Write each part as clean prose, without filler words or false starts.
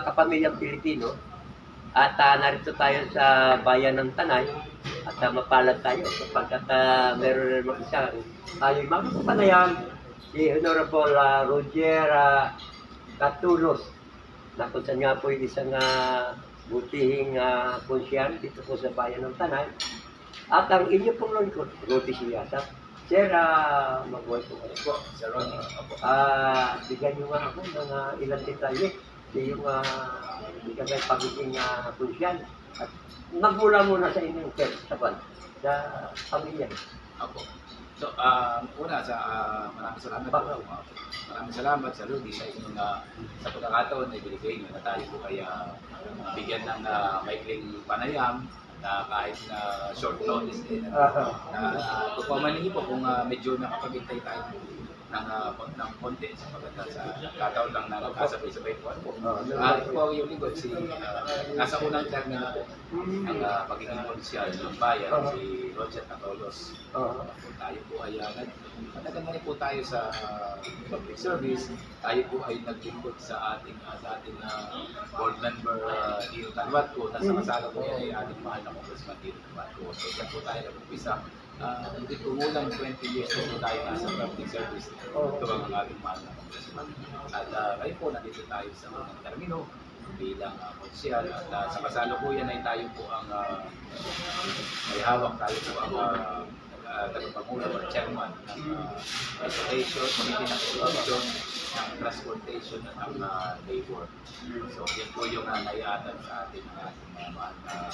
Kapamilyang Pilipino at narito tayo sa bayan ng Tanay at mapalad tayo sapagkat meron naman isang tayo magpapanayam si Honorable Roger Catulos na kung saan nga po yung isang butihing konsyal dito po sa bayan ng Tanay at ang inyo pong lingkod, Rudy Siyasa. Sir, mag-work po kayo po. Sir Ronnie, Bigyan nyo nga ako ng ilang detalye sa yung bigyan pagiging konsyal. At magmula muna sa inyong first tapan, sa pamilya. Opo. So, una, maraming salamat po. Maraming salamat sa Rudy sa inyong sa pagkakataon na ibigay nyo na tayo po kaya bigyan ng maikling panayam na kahit na short notice din. Pagpamaningi po kung medyo nakapagintay tayo ng konti sapagkat sa kataon lang na nagkasabay-sabay po. Ito po yung lingkod, nasa unang tag na ang pagiging konsyal ng bayan, si Roger Catulos. Tayo po ay matagal na rin po tayo sa public service. Tayo po ay naglingkod sa ating board member Dino Talvatco na sa kasala po ay ating mahal na Congressman Dino Talvatco. So yan po tayo nag-umpisa. Hindi kumulang 20 years na po tayo nasa public service. Ito ang ating mahal na Congressman. At ngayon po nandito tayo sa unang termino bilang konsyal at sa kasalukuyan ay tayo po ang may hawak tayo po ang tagapangulo or chairman ng education, committee ng education, ng transportation at ng labor. So yan po yung naiatan sa ating mga mahal na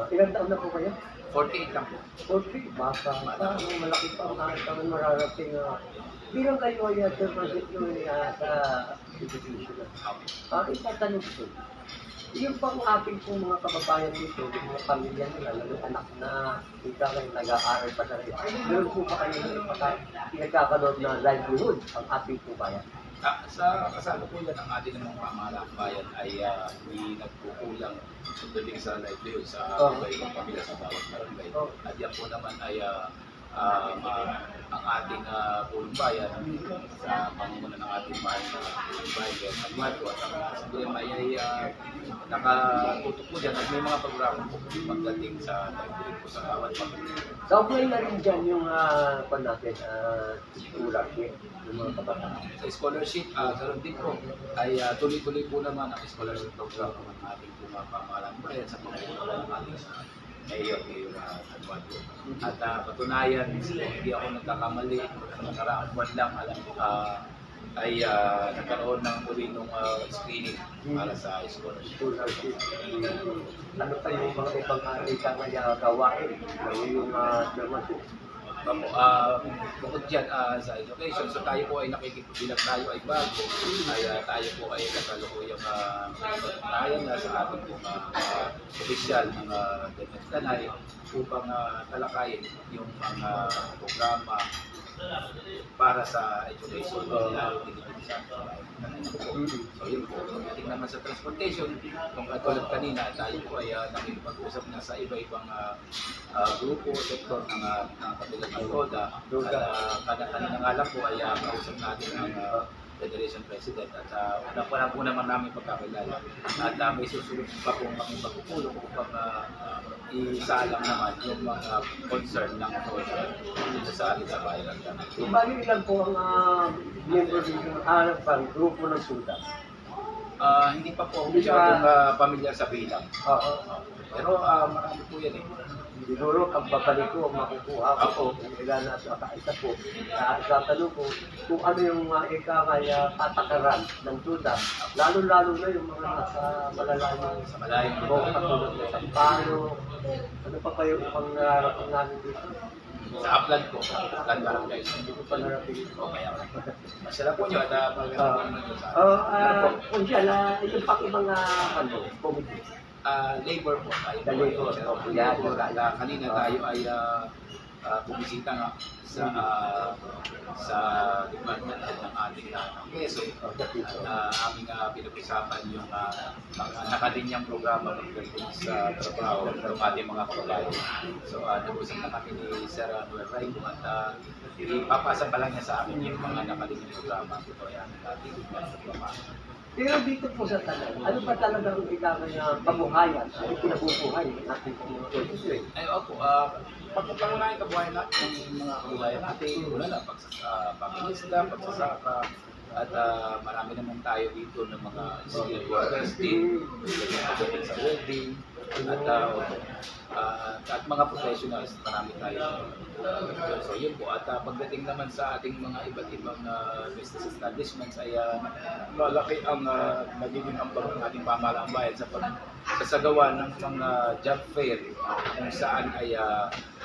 Ilang taon na po kayo? 48 lang po. 40, baka malaki pa ang ating mararating. Bilang kayo ay transit nyo sa education. Itatanong ko, yung pang ating pong mga kababayan dito, yung mga pamilya nila, yung anak na ikaw ay nag-aaral pa sa rin. Meron po ba kayo pinagkakalood na livelihood ang ating pong bayan? Sa kasalukuyan ng ating mga pamahalang bayan ay hindi nagkukulang pagdating sa livelihood sa iba-ibang pamilya sa bawat barangay. At yan po naman ay ang ating pulong bayan sa pamumuno ng ating mahal na pulong bayan at Marco at ang Suprema ay nakatutok po dyan at may mga programa po pagdating sa livelihood po sa bawat pamilya. Kaugnay na rin dyan yung scholarship, yung mga kabataan. Sa scholarship, ganoon din po, ay tuloy-tuloy po naman ang scholarship program ng ating pamahalang bayan sa pamumuno ng ating mayor Eduardo. At patunayan, hindi ako nagkakamali, nakaraang buwan lang, ay nagkaroon ng muli ng screening para sa scholarship. Ano pa yung mga ibang gawain ng yung chairmanship? Bukod dyan sa education, so tayo po ay nakikibilang tayo ay bago, ay tayo po ay nagkalukuyang tayo na sa ating pong opisyal ng Tanay upang talakayin yung mga programa para sa education lalo din sa so yun po. Tingnan naman sa transportation, kung katulad kanina, tayo po ay nakikipag-usap na sa iba-ibang grupo, sektor ng kabilang ng RODA. Kanina nga lang po ay kausap natin ang Federation President at unang po naman namin pagkakilala at may susunod pa kung kami pagpupulong upang isalang naman yung mga concern ng RODA dito sa atin sa bayan ng Tanay. Bali ilan po ang member ng grupo ng SUDA? Hindi pa po masyadong pamilyar sa bilang. Pero marami po yan eh. Siguro ang babalik ko, makukuha ko ilan na sa isa po. Tatanong ko kung ano yung patakaran ng SUDA, lalo-lalo na yung mga nasa malalayong po, katulad ng Sampalo. Ano pa kayo upang nararating namin dito? Sa upland po, upland barangay. Hindi ko pa narating. Kaya masala po nyo at kung siya, yung pang ibang committee. Labor po tayo. Labor. Kanina tayo ay bumisita nga sa department head ng ating Quezon. Aming pinag-usapan yung mga nakalinyang programa pagdating sa trabaho ng ating mga kababayan. So, nag-usap na kami ni Sir Noel Raico at ipapasa pa lang niya sa amin yung mga nakalinyang programa. Ito ay aming ating programa. Pero dito po sa Tanay, ano ba talaga ang ikaw na pabuhayan? Ano kinabubuhay ng ating mga konstituent? Ay, opo. Pagpapangunahin kabuhayan natin ng mga kabuhayan natin, wala na, pangingisda, pagsasaka, at marami naman tayo dito ng mga skilled workers din, pagdating sa welding, at mga professionals, marami tayo. So yun po, at pagdating naman sa ating mga iba't ibang business establishments ay malaki ang magiging ambag ng ating pamahalaang bayan sa pagsasagawa ng mga job fair kung saan ay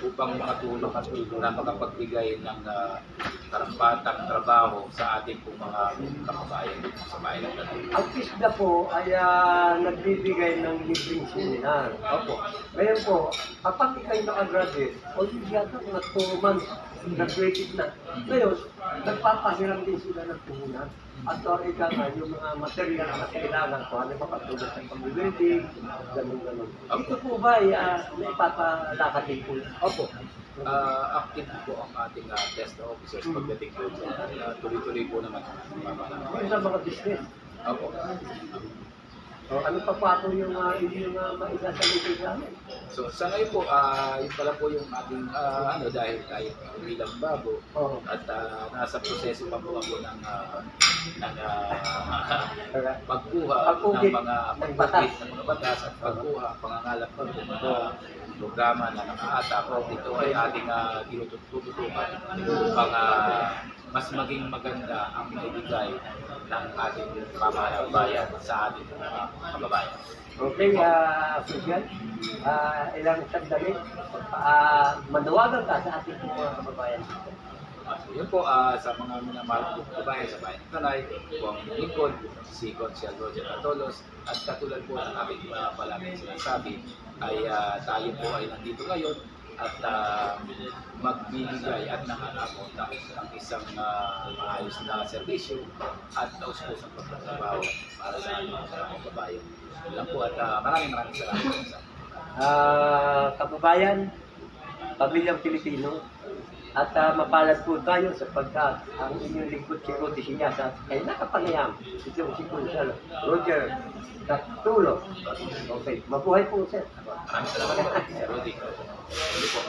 upang makatulong na makapagbigay ng karampatang trabaho sa ating pong mga kababayan dito sa bayan ng Tanay. Ang PISDA po ay nagbibigay ng libreng seminar. Opo. Ngayon po, kapag ikaw'y nakagraduate, already yata na 2 months, graduated na. Ngayon, nagpapahiram din sila ng puhunan. At ika nga, yung mga material na kailangan ko, ano ba katulad sa pag-building, ganun-ganun. Ito po ba ay naipapalakad din po? Opo. Active po ang ating test officers pagdating po sa tuloy-tuloy po naman ang pamahalaang Yung sa mga business. Opo. Ano pa po yung inyong maisasalutin namin? So sa ngayon po, yun pala po yung ating dahil tayo bilang bago at nasa proseso pa po ako ng pagkuha ng mga pagbatas ng mga batas at pagkuha, pangangalap ng mga programa na nakaatap at ito ay ating tinututukan upang mas maging maganda ang maibigay ng ating pamahalaang bayan sa ating mga kababayan. Okay, Susan, ilang sandali, manawagan ka sa ating mga kababayan. So yun po, sa mga minamahal kong kababayan sa bayan ng Tanay, po ang lingkod, si Consiel Roger Atolos, at katulad po ng aking palaging sinasabi, ay tayo po ay nandito ngayon at magbibigay at nangangako ng isang maayos na serbisyo at taus-pusang pagtatrabaho para sa ating mga kababayan. Yun lang po at maraming salamat sa Kababayan, pamilyang Pilipino, at mapalad po tayo sapagkat ang inyong lingkod si Rodi Sinyasa ay nakapanayam. Ito si Consiel Roger Atolos. Okay, mabuhay po, sir. Maraming salamat, Sir Rudy. Hindi po.